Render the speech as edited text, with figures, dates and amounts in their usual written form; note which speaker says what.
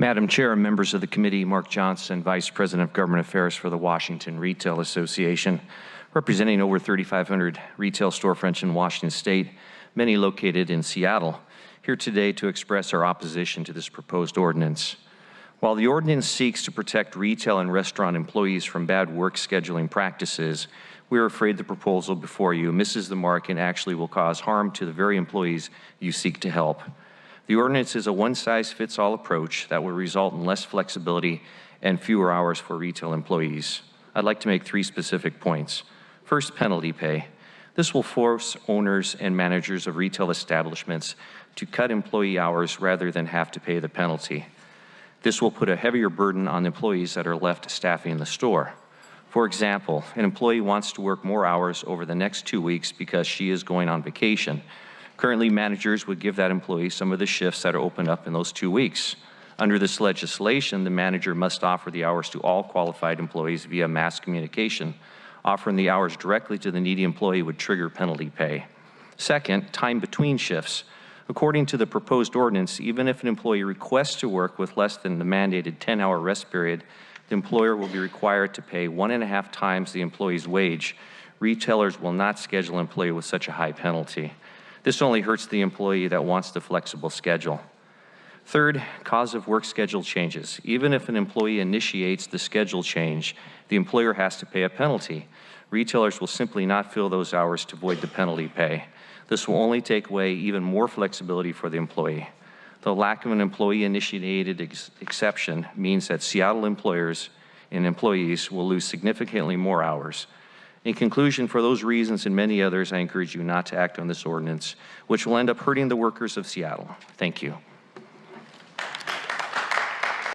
Speaker 1: Madam Chair and members of the committee, Mark Johnson, Vice President of Government Affairs for the Washington Retail Association, representing over 3,500 retail storefronts in Washington State, many located in Seattle, here today to express our opposition to this proposed ordinance. While the ordinance seeks to protect retail and restaurant employees from bad work scheduling practices, we are afraid the proposal before you misses the mark and actually will cause harm to the very employees you seek to help. The ordinance is a one-size-fits-all approach that will result in less flexibility and fewer hours for retail employees. I'd like to make three specific points. First, penalty pay. This will force owners and managers of retail establishments to cut employee hours rather than have to pay the penalty. This will put a heavier burden on employees that are left staffing the store. For example, an employee wants to work more hours over the next 2 weeks because she is going on vacation. Currently, managers would give that employee some of the shifts that are opened up in those 2 weeks. Under this legislation, the manager must offer the hours to all qualified employees via mass communication. Offering the hours directly to the needy employee would trigger penalty pay. Second, time between shifts. According to the proposed ordinance, even if an employee requests to work with less than the mandated 10-hour rest period, the employer will be required to pay 1.5 times the employee's wage. Retailers will not schedule an employee with such a high penalty. This only hurts the employee that wants the flexible schedule. Third, cause of work schedule changes. Even if an employee initiates the schedule change, the employer has to pay a penalty. Retailers will simply not fill those hours to avoid the penalty pay. This will only take away even more flexibility for the employee. The lack of an employee-initiated exception means that Seattle employers and employees will lose significantly more hours. In conclusion, for those reasons and many others, I encourage you not to act on this ordinance, which will end up hurting the workers of Seattle. Thank you.